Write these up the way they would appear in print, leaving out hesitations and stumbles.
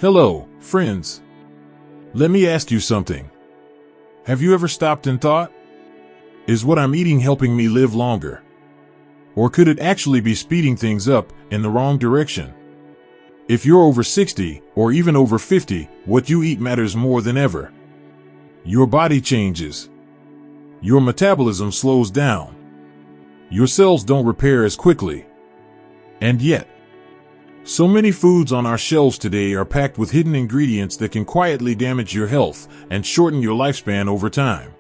Hello, friends. Let me ask you something. Have you ever stopped and thought, is what I'm eating helping me live longer? Or could it actually be speeding things up in the wrong direction? If you're over 60 or even over 50, what you eat matters more than ever. Your body changes. Your metabolism slows down. Your cells don't repair as quickly. And yet, so many foods on our shelves today are packed with hidden ingredients that can quietly damage your health and shorten your lifespan over time.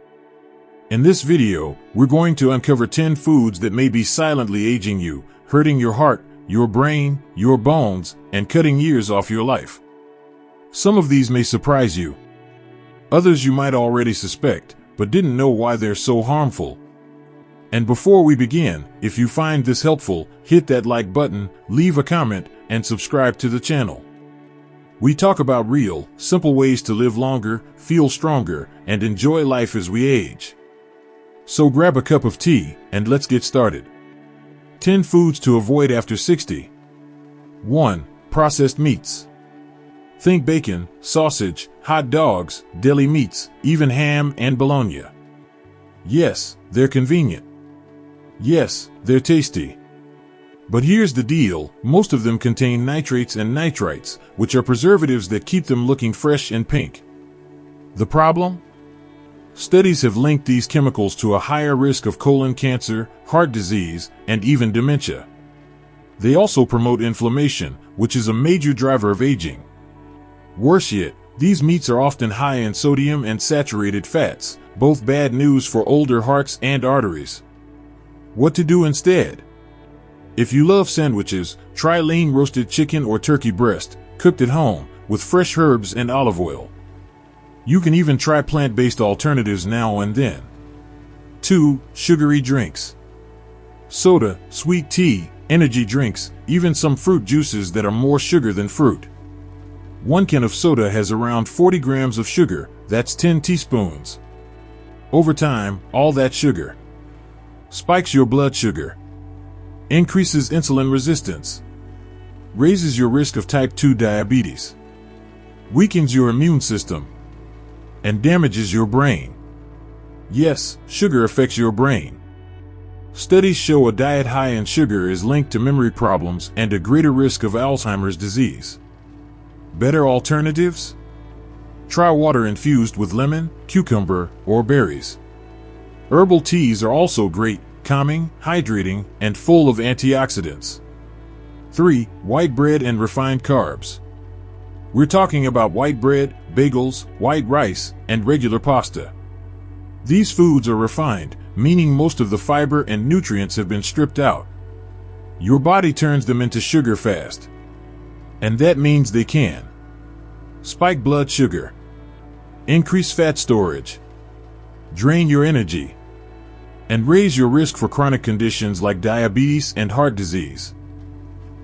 In this video, we're going to uncover 10 foods that may be silently aging you, hurting your heart, your brain, your bones, and cutting years off your life. Some of these may surprise you. Others you might already suspect, but didn't know why they're so harmful. And before we begin, if you find this helpful, hit that like button, leave a comment, and subscribe to the channel. We talk about real, simple ways to live longer, feel stronger, and enjoy life as we age. So grab a cup of tea, and let's get started. 10 foods to avoid after 60. 1. Processed meats. Think bacon, sausage, hot dogs, deli meats, even ham and bologna. Yes, they're convenient. Yes, they're tasty. But here's the deal, most of them contain nitrates and nitrites, which are preservatives that keep them looking fresh and pink. The problem? Studies have linked these chemicals to a higher risk of colon cancer, heart disease, and even dementia. They also promote inflammation, which is a major driver of aging. Worse yet, these meats are often high in sodium and saturated fats, both bad news for older hearts and arteries. What to do instead? If you love sandwiches, try lean roasted chicken or turkey breast, cooked at home, with fresh herbs and olive oil. You can even try plant-based alternatives now and then. 2. Sugary drinks. Soda, sweet tea, energy drinks, even some fruit juices that are more sugar than fruit. 1 can of soda has around 40 grams of sugar, that's 10 teaspoons. Over time, all that sugar spikes your blood sugar, increases insulin resistance, raises your risk of type 2 diabetes, weakens your immune system, and damages your brain. Yes, sugar affects your brain. Studies show a diet high in sugar is linked to memory problems and a greater risk of Alzheimer's disease. Better alternatives? Try water infused with lemon, cucumber, or berries. Herbal teas are also great, calming, hydrating, and full of antioxidants. 3. White bread and refined carbs. We're talking about white bread, bagels, white rice, and regular pasta. These foods are refined, meaning most of the fiber and nutrients have been stripped out. Your body turns them into sugar fast. And that means they can spike blood sugar, increase fat storage, drain your energy, and raise your risk for chronic conditions like diabetes and heart disease.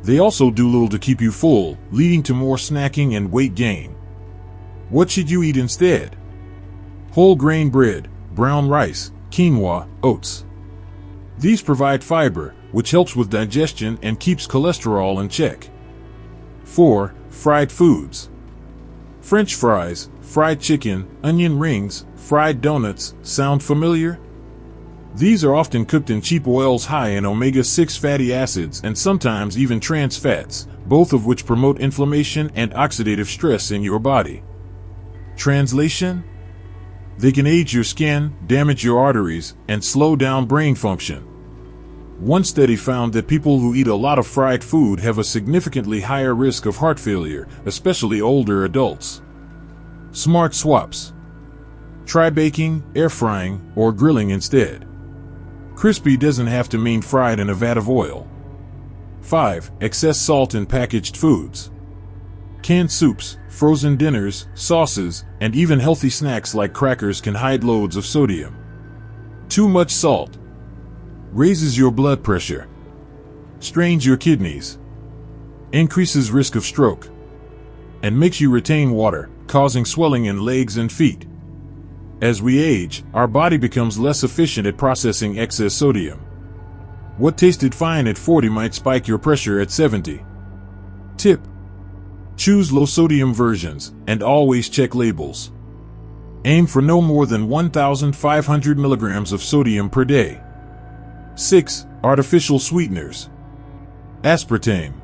They also do little to keep you full, leading to more snacking and weight gain. What should you eat instead? Whole grain bread, brown rice, quinoa, oats. These provide fiber, which helps with digestion and keeps cholesterol in check. 4. Fried foods. French fries, fried chicken, onion rings, fried donuts, sound familiar? These are often cooked in cheap oils high in omega-6 fatty acids and sometimes even trans fats, both of which promote inflammation and oxidative stress in your body. Translation? They can age your skin, damage your arteries, and slow down brain function. One study found that people who eat a lot of fried food have a significantly higher risk of heart failure, especially older adults. Smart swaps. Try baking, air frying, or grilling instead. Crispy doesn't have to mean fried in a vat of oil. 5. Excess salt in packaged foods. Canned soups, frozen dinners, sauces, and even healthy snacks like crackers can hide loads of sodium. Too much salt raises your blood pressure, strains your kidneys, increases risk of stroke, and makes you retain water, causing swelling in legs and feet. As we age, our body becomes less efficient at processing excess sodium. What tasted fine at 40 might spike your pressure at 70. Tip: Choose low-sodium versions, and always check labels. Aim for no more than 1,500 milligrams of sodium per day. 6. Artificial sweeteners. Aspartame,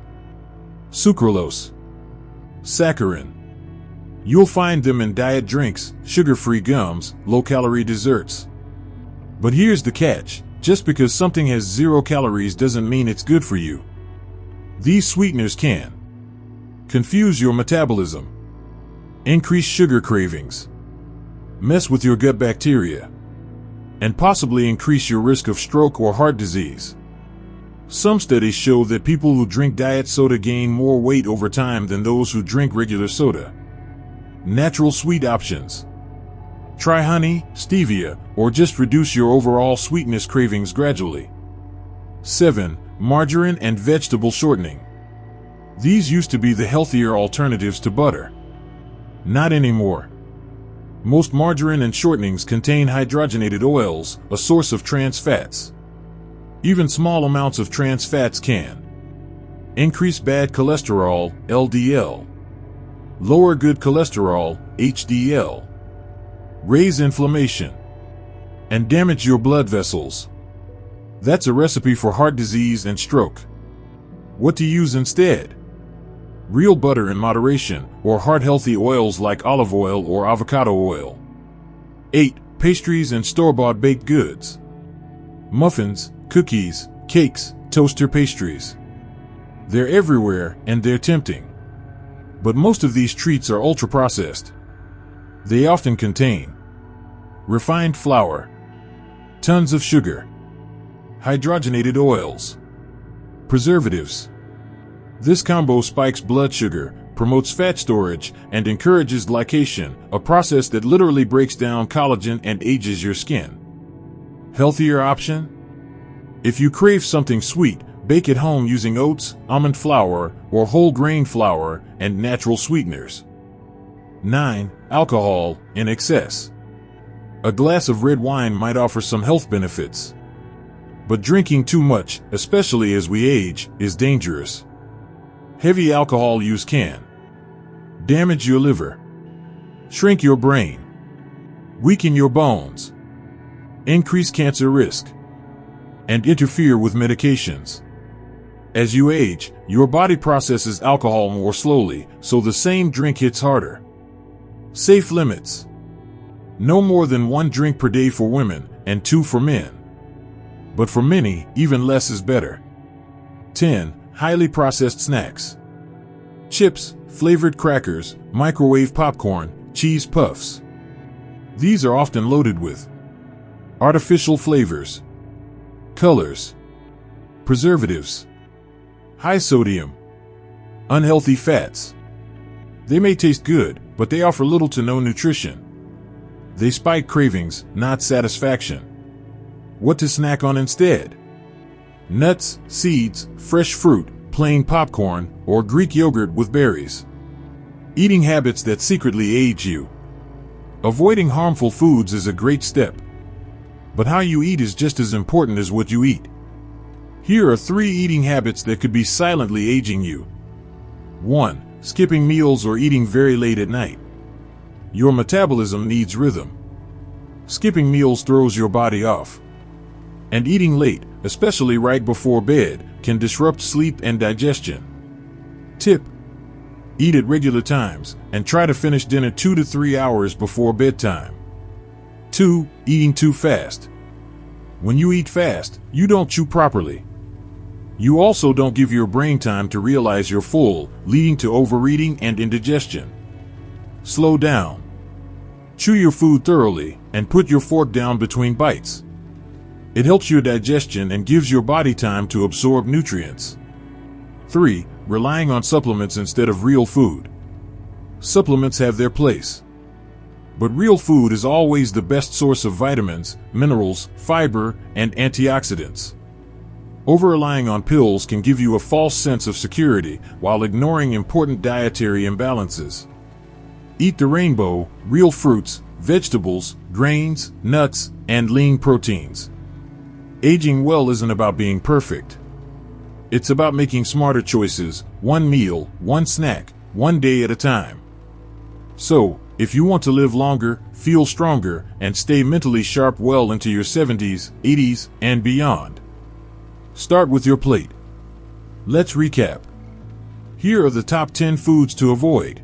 sucralose, saccharin. You'll find them in diet drinks, sugar-free gums, low-calorie desserts. But here's the catch. Just because something has 0 calories doesn't mean it's good for you. These sweeteners can confuse your metabolism, increase sugar cravings, mess with your gut bacteria, and possibly increase your risk of stroke or heart disease. Some studies show that people who drink diet soda gain more weight over time than those who drink regular soda. Natural sweet options. Try honey, stevia, or just reduce your overall sweetness cravings gradually. 7. Margarine and vegetable shortening. These used to be the healthier alternatives to butter. Not anymore. Most margarine and shortenings contain hydrogenated oils, a source of trans fats. Even small amounts of trans fats can increase bad cholesterol, LDL, lower good cholesterol, HDL, raise inflammation, and damage your blood vessels. That's a recipe for heart disease and stroke. What to use instead? Real butter in moderation, or heart-healthy oils like olive oil or avocado oil. 8. Pastries and store-bought baked goods. Muffins, cookies, cakes, toaster pastries. They're everywhere, and they're tempting. But most of these treats are ultra-processed. They often contain refined flour, tons of sugar, hydrogenated oils, preservatives. This combo spikes blood sugar, promotes fat storage, and encourages glycation, a process that literally breaks down collagen and ages your skin. Healthier option? If you crave something sweet, bake at home using oats, almond flour, or whole grain flour, and natural sweeteners. 9. Alcohol in excess. A glass of red wine might offer some health benefits. But drinking too much, especially as we age, is dangerous. Heavy alcohol use can damage your liver, shrink your brain, weaken your bones, increase cancer risk, and interfere with medications. As you age, your body processes alcohol more slowly, so the same drink hits harder. Safe limits. No more than 1 drink per day for women, and 2 for men. But for many, even less is better. 10. Highly processed snacks. Chips, flavored crackers, microwave popcorn, cheese puffs. These are often loaded with artificial flavors, colors, preservatives, high sodium, unhealthy fats. They may taste good, but they offer little to no nutrition. They spike cravings, not satisfaction. What to snack on instead? Nuts, seeds, fresh fruit, plain popcorn, or Greek yogurt with berries. Eating habits that secretly age you. Avoiding harmful foods is a great step. But how you eat is just as important as what you eat. Here are 3 eating habits that could be silently aging you. 1. Skipping meals or eating very late at night. Your metabolism needs rhythm. Skipping meals throws your body off. And eating late, especially right before bed, can disrupt sleep and digestion. Tip: eat at regular times, and try to finish dinner 2 to 3 hours before bedtime. 2. Eating too fast. When you eat fast, you don't chew properly. You also don't give your brain time to realize you're full, leading to overeating and indigestion. Slow down. Chew your food thoroughly, and put your fork down between bites. It helps your digestion and gives your body time to absorb nutrients. 3. Relying on supplements instead of real food. Supplements have their place. But real food is always the best source of vitamins, minerals, fiber, and antioxidants. Over-relying on pills can give you a false sense of security while ignoring important dietary imbalances. Eat the rainbow: real fruits, vegetables, grains, nuts, and lean proteins. Aging well isn't about being perfect. It's about making smarter choices, 1 meal, 1 snack, one day at a time. So, if you want to live longer, feel stronger, and stay mentally sharp well into your 70s, 80s, and beyond, start with your plate. Let's recap. Here are the top 10 foods to avoid.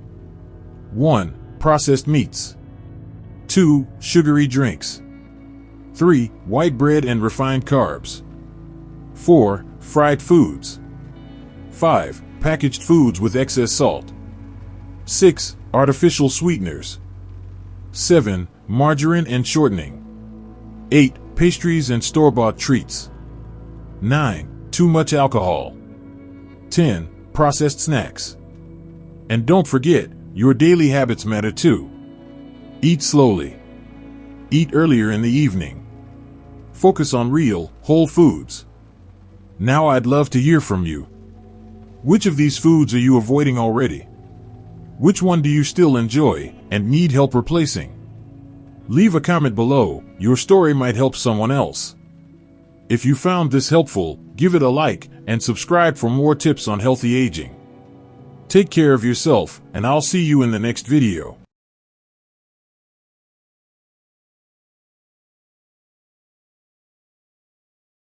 1. Processed meats. 2. Sugary drinks. 3. White bread and refined carbs. 4. Fried foods. 5. Packaged foods with excess salt. 6. Artificial sweeteners. 7. Margarine and shortening. 8. Pastries and store-bought treats. 9. Too much alcohol. 10. Processed snacks. And don't forget, your daily habits matter too. Eat slowly. Eat earlier in the evening. Focus on real, whole foods. Now I'd love to hear from you. Which of these foods are you avoiding already? Which one do you still enjoy and need help replacing? Leave a comment below. Your story might help someone else. If you found this helpful, give it a like and subscribe for more tips on healthy aging. Take care of yourself, and I'll see you in the next video.